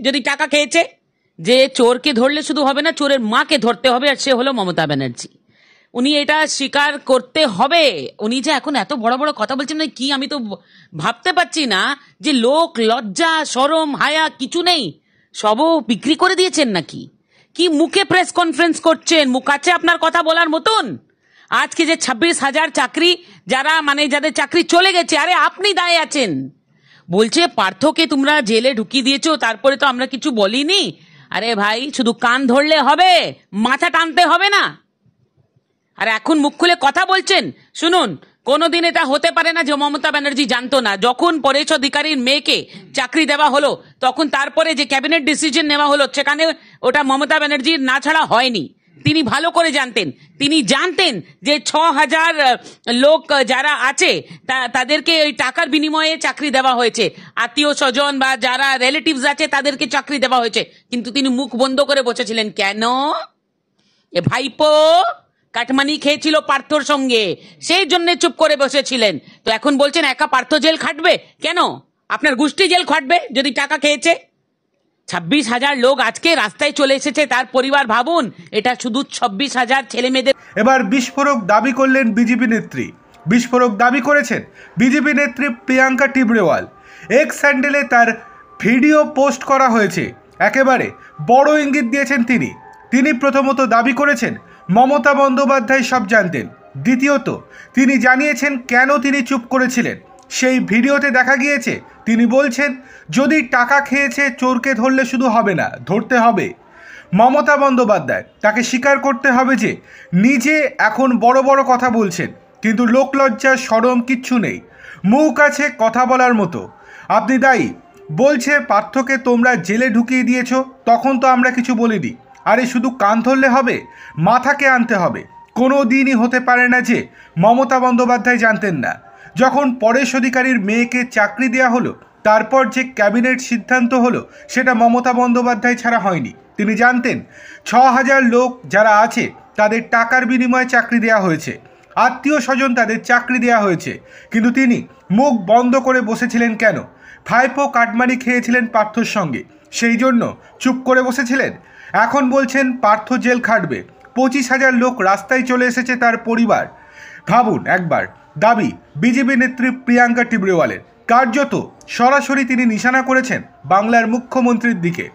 যদি টাকা খেয়েছে? যে চোরকে ধরলে শুধু হবে না, চোরের মাকে ধরতে হবে, আর সে হলো মমতা ব্যানার্জি। উনি এটা স্বীকার করতে হবে। উনি যে এখন এত বড় বড় কথা বলছেন না কি, আমি তো ভাবতে পারছি না যে লোক লজ্জা শরম হায়া কিছু নেই, সবও বিক্রি করে দিয়েছেন নাকি? কি মুখে প্রেস কনফারেন্স করছেন? মুখ আছে আপনার কথা বলার মতন? আজকে যে 26,000 চাকরি, যারা যাদের চাকরি চলে গেছে, আরে আপনি দায়ে আছেন। বলছে পার্থকে তোমরা জেলে ঢুকিয়ে দিয়েছো, তারপরে তো আমরা কিছু বলিনি। আরে ভাই, শুধু কান ধরলে হবে, মাথা টানতে হবে না। আর এখন মুখ খুলে কথা বলছেন। শুনুন, কোনোদিন এটা হতে পারে না যে মমতা ব্যানার্জি জানতো না। যখন পরেশ অধিকারীর মেয়েকে চাকরি দেওয়া হলো, তখন তারপরে যে ক্যাবিনেট ডিসিশন নেওয়া হলো, সেখানে ওটা মমতা ব্যানার্জির না ছাড়া হয়নি। তিনি ভালো করে জানতেন। তিনি জানতেন যে 6,000 লোক যারা আছে তাদেরকে ওই টাকার বিনিময়ে চাকরি দেওয়া হয়েছে, আত্মীয় স্বজন বা যারা রিলেটিভস আছে তাদেরকে চাকরি দেওয়া হয়েছে। কিন্তু তিনি মুখ বন্ধ করে বসেছিলেন। কেন? এ ভাইপো কাটমানি খেয়েছিল পার্থর সঙ্গে, সেই জন্য চুপ করে বসেছিলেন। তো এখন বলছেন একা পার্থ জেল খাটবে? কেন? আপনার গোষ্ঠী জেল খাটবে যদি টাকা খেয়েছে। 26,000 লোক আজকে রাস্তায় চলে এসেছে, তার পরিবার ভাবুন। এটা শুধু 26,000 ছেলে মেয়েদের। এবার বিস্ফোরক দাবি করলেন বিজেপি নেত্রী। বিস্ফোরক দাবি করেছেন বিজেপি নেত্রী প্রিয়াঙ্কা টিবরেওয়াল। এক্স হ্যান্ডেলে তার ভিডিও পোস্ট করা হয়েছে। একেবারে বড় ইঙ্গিত দিয়েছেন তিনি। তিনি প্রথমত দাবি করেছেন মমতা বন্দ্যোপাধ্যায় সব জানতেন। দ্বিতীয়ত তিনি জানিয়েছেন কেন তিনি চুপ করেছিলেন। সেই ভিডিওতে দেখা গিয়েছে তিনি বলছেন যদি টাকা খেয়েছে চোরকে ধরলে শুধু হবে না, ধরতে হবে। মমতা বন্দ্যোপাধ্যায় তাকে স্বীকার করতে হবে যে নিজে এখন বড় বড় কথা বলছেন, কিন্তু লোকলজ্জা শরম কিচ্ছু নেই, মুখ আছে কথা বলার মতো। আপনি দায়ী। বলছে পার্থকে তোমরা জেলে ঢুকিয়ে দিয়েছো, তখন তো আমরা কিছু বলিনি। আরে শুধু কান ধরলে হবে? মাথাকে আনতে হবে। কোনো দিনই হতে পারে না যে মমতা বন্দ্যোপাধ্যায় জানতেন না। যখন পরেশ অধিকারীর মেয়েকে চাকরি দেওয়া হলো, তারপর যে ক্যাবিনেট সিদ্ধান্ত হলো, সেটা মমতা বন্দ্যোপাধ্যায় ছাড়া হয়নি। তিনি জানতেন 6,000 লোক যারা আছে তাদের টাকার বিনিময়ে চাকরি দেওয়া হয়েছে, আত্মীয় স্বজন তাদের চাকরি দেওয়া হয়েছে, কিন্তু তিনি মুখ বন্ধ করে বসেছিলেন কেন? ভাইপো কাটমানি খেয়েছিলেন পার্থর সঙ্গে, সেই জন্য চুপ করে বসেছিলেন। এখন বলছেন পার্থ জেল খাটবে। 25,000 লোক রাস্তায় চলে এসেছে তার পরিবার। ভাবুন একবার। দাবি বিজেপি নেত্রী প্রিয়াঙ্কা টিবরেওয়ালের। কার্যত সরাসরি তিনি নিশানা করেছেন বাংলার মুখ্যমন্ত্রীর দিকে।